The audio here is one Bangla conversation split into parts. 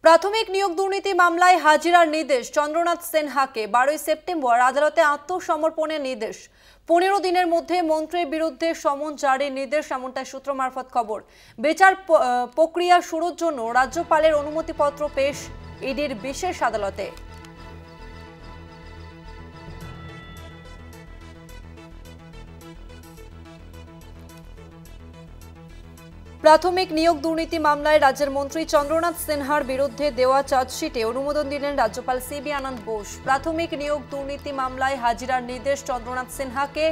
প্রাথমিক নিয়োগ দুর্নীতি মামলায় হাজিরার নির্দেশ চন্দ্রনাথ সিনহাকে 12 সেপ্টেম্বর আদালতে আত্মসমর্পণের নির্দেশ। 15 দিনের মধ্যে মন্ত্রীর বিরুদ্ধে সমন জারির নির্দেশ এমনটাই সূত্র মারফত খবর। বিচার প্রক্রিয়া শুরুর জন্য রাজ্যপালের অনুমতিপত্র পেশ ইডির বিশেষ আদালতে। প্রাথমিক নিয়োগ দুর্নীতি মামলায় রাজ্যের মন্ত্রী চন্দ্রনাথ সিনহার বিরুদ্ধে দেওয়া চার্জশিটে অনুমোদন দিলেন রাজ্যপাল সিবি আনন্দ বোস। প্রাথমিক নিয়োগ দুর্নীতি মামলায় হাজিরার নির্দেশ চন্দ্রনাথ সিনহাকে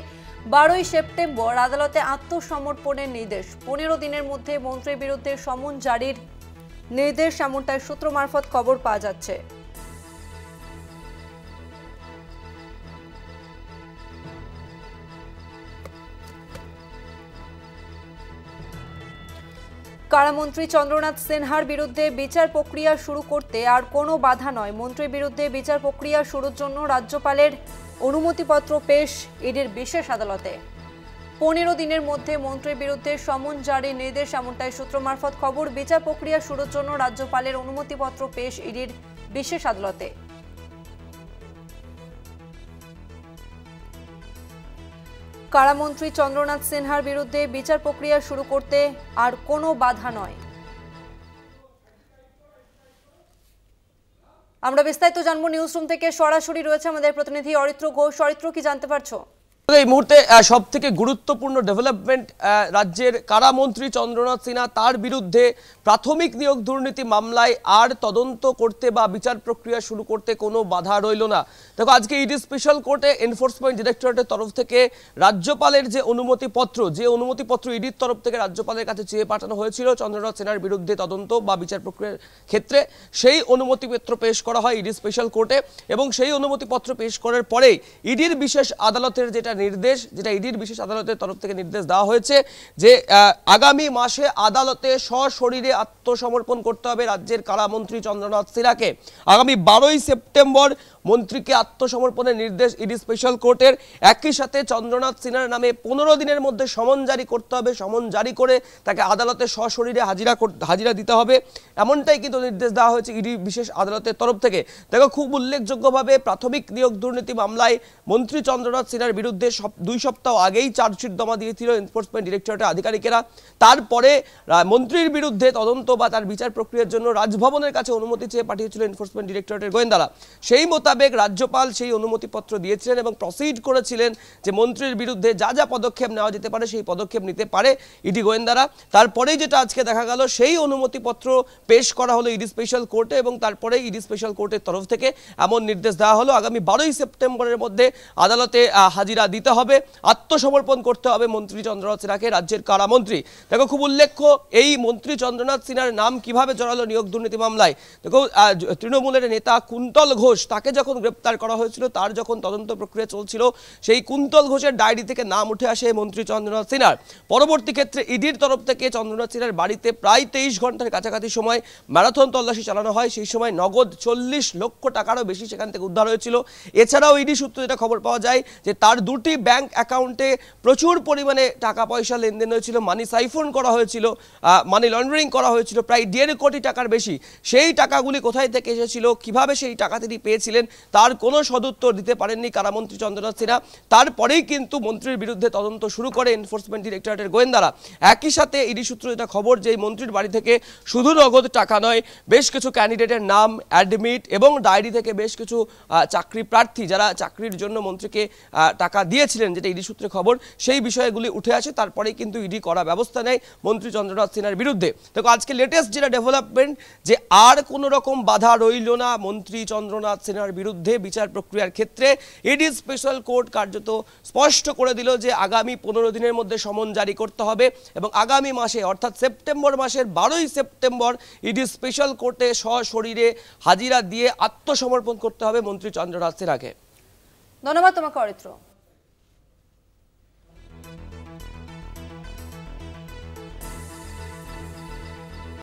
12 সেপ্টেম্বর আদালতে আত্মসমর্পণের নির্দেশ। 15 দিনের মধ্যে মন্ত্রীর বিরুদ্ধে সমন জারির নির্দেশ এমনটাই সূত্র মারফত খবর পাওয়া যাচ্ছে। কারামন্ত্রী চন্দ্রনাথ সিনহার বিরুদ্ধে বিচার প্রক্রিয়া শুরু করতে আর কোনো বাধা নয়। মন্ত্রীর বিরুদ্ধে বিচার প্রক্রিয়া শুরুর জন্য রাজ্যপালের অনুমতিপত্র পেশ ইডির বিশেষ আদালতে। 15 দিনের মধ্যে মন্ত্রীর বিরুদ্ধে সমন জারির নির্দেশ এমনটাই সূত্র মারফত খবর। বিচার প্রক্রিয়া শুরুর জন্য রাজ্যপালের অনুমতিপত্র পেশ ইডির বিশেষ আদালতে। কারামন্ত্রী চন্দ্রনাথ সিনহার বিরুদ্ধে বিচার প্রক্রিয়া শুরু করতে আর কোনো বাধা নয়। আমরা বিস্তারিত জানবো নিউজ রুম থেকে, সরাসরি রয়েছে আমাদের প্রতিনিধি অরিত্র ঘোষ। অরিত্র, কি জানতে পারছো? এই মুহূর্তে সবথেকে গুরুত্বপূর্ণ ডেভেলপমেন্ট, রাজ্যের কারামন্ত্রী চন্দ্রনাথ সিনহা তার বিরুদ্ধে প্রাথমিক নিয়োগ দুর্নীতি মামলায় আর তদন্ত করতে বা বিচার প্রক্রিয়া শুরু করতে কোনো বাধা রইল না। দেখো, আজকে ইডি স্পেশাল কোর্টে এনফোর্সমেন্ট ডিরেক্টরেটের তরফ থেকে রাজ্যপালের যে অনুমতিপত্র ইডির তরফ থেকে রাজ্যপালের কাছে চেয়ে পাঠানো হয়েছিল চন্দ্রনাথ সিনহার বিরুদ্ধে তদন্ত বা বিচার প্রক্রিয়ার ক্ষেত্রে, সেই অনুমতিপত্র পেশ করা হয় ইডি স্পেশাল কোর্টে। এবং সেই অনুমতিপত্র পেশ করার পরেই ইডির বিশেষ আদালতের যেটা ইডির বিশেষ আদালতের তরফ থেকে নির্দেশ দেওয়া হয়েছে যে আগামী মাসে আদালতে সশরীরে আত্মসমর্পণ করতে হবে রাজ্যের কারামন্ত্রী চন্দ্রনাথ সিনহাকে। আগামী 12 সেপ্টেম্বর মন্ত্রীকে আত্মসমর্পণের নির্দেশ ইডি স্পেশাল কোর্টের। একই সাথে চন্দ্রনাথ সিনহার নামে 15 দিনের মধ্যে সমন জারি করতে হবে। সমন জারি করে তাকে আদালতে সশরীরে হাজিরা দিতে হবে, এমনটাই কিন্তু নির্দেশ দেওয়া হয়েছে ইডি বিশেষ আদালতের তরফ থেকে। দেখো, খুব উল্লেখযোগ্যভাবে প্রাথমিক নিয়োগ দুর্নীতি মামলায় মন্ত্রী চন্দ্রনাথ সিনহার বিরুদ্ধে 2 সপ্তাহ আগেই চার্জশিট জমা দিয়েছিল এনফোর্সমেন্ট ডিরেক্টরেটের আধিকারিকেরা। তারপরে মন্ত্রীর বিরুদ্ধে তদন্ত বা তার বিচার প্রক্রিয়ার জন্য রাজভবনের কাছে অনুমতি চেয়ে পাঠিয়েছিল এনফোর্সমেন্ট ডিরেক্টরেটের গোয়েন্দারা। সেই মোতাবেক রাজ্যপাল সেই অনুমতিপত্র দিয়েছিলেন এবং প্রসিড করেছিলেন যে মন্ত্রীর বিরুদ্ধে যা যা পদক্ষেপ নেওয়া যেতে পারে সেই পদক্ষেপ নিতে পারে ইডি গোয়েন্দারা। তারপরেই যেটা আজকে দেখা গেল, সেই অনুমতিপত্র পেশ করা হলো ইডি স্পেশাল কোর্টে এবং তারপরে ইডি স্পেশাল কোর্টের তরফ থেকে এমন নির্দেশ দেওয়া হলো আগামী 12 সেপ্টেম্বরের মধ্যে আদালতে হাজিরা দিতে হবে, আত্মসমর্পণ করতে হবে মন্ত্রী চন্দ্রনাথ সিনহাকে, রাজ্যের কারামন্ত্রী। দেখো, খুব উল্লেখ্য, এই মন্ত্রী চন্দ্রনাথ সিনহার নাম কিভাবে জড়ালো নিয়োগ দুর্নীতি মামলায়। দেখো, তৃণমূলের নেতা কুন্তল ঘোষ, তাকে যখন গ্রেপ্তার করা হয়েছিল, তার যখন তদন্ত প্রক্রিয়া চলছিল, সেই কুন্তল ঘোষের ডায়েরি থেকে নাম উঠে আসে মন্ত্রী চন্দ্রনাথ সিনহার। পরবর্তী ক্ষেত্রে ইডির তরফ থেকে চন্দ্রনাথ সিনহার বাড়িতে প্রায় 23 ঘন্টার কাছাকাছি সময় ম্যারাথন তল্লাশি চালানো হয়। সেই সময় নগদ 40 লক্ষ টাকারও বেশি সেখান থেকে উদ্ধার হয়েছিল। এছাড়াও ইডি সূত্রে যেটা খবর পাওয়া যায় যে তার 2টি ব্যাংক অ্যাকাউন্টে প্রচুর পরিমাণে টাকা পয়সা লেনদেন হয়েছিল, মানি সাইফন করা হয়েছিল, মানি লন্ডারিং করা হয়েছিল প্রায় 1.5 কোটি টাকার বেশি। সেই টাকাগুলি কোথায় থেকে এসেছিল, কিভাবে সেই টাকা তিনি পেয়েছিলেন, তার কোনো সদুত্তর দিতে পারেননি কারামন্ত্রী চন্দ্রনাথ সিনহা। তারপরেই কিন্তু মন্ত্রীর বিরুদ্ধে তদন্ত শুরু করে এনফোর্সমেন্ট ডিরেক্টরেটের গোয়েন্দারা। একই সাথে ইডি সূত্রে যেটা খবর যে মন্ত্রীর বাড়ি থেকে শুধু নগদ টাকা নয়, বেশ কিছু ক্যান্ডিডেটের নাম, অ্যাডমিট এবং ডায়েরি থেকে বেশ কিছু চাকরি প্রার্থী যারা চাকরির জন্য মন্ত্রীকে টাকা দিয়েছিলেন, যেটা ইডি সূত্রে খবর, সেই বিষয়গুলি উঠে আসে। তারপরেই কিন্তু ইডি করা ব্যবস্থা নেয় মন্ত্রী চন্দ্রনাথ সিনহার বিরুদ্ধে। দেখো, আজকে লেটেস্ট যেটা ডেভেলপমেন্ট, যে আর কোনো রকম বাধা রইল না মন্ত্রী চন্দ্রনাথ সিনহার বিরুদ্ধে বিচার প্রক্রিয়ার ক্ষেত্রে। ইডি স্পেশাল কোর্ট কার্যত স্পষ্ট করে দিল যে আগামী 15 দিনের মধ্যে সমন জারি করতে হবে এবং আগামী মাসে অর্থাৎ সেপ্টেম্বর মাসের 12 সেপ্টেম্বর ইডি স্পেশাল কোর্টে সশরীরে হাজিরা দিয়ে আত্মসমর্পণ করতে হবে মন্ত্রী চন্দ্রনাথ সিনহাকে। ধন্যবাদ তোমাকে অরিত্র।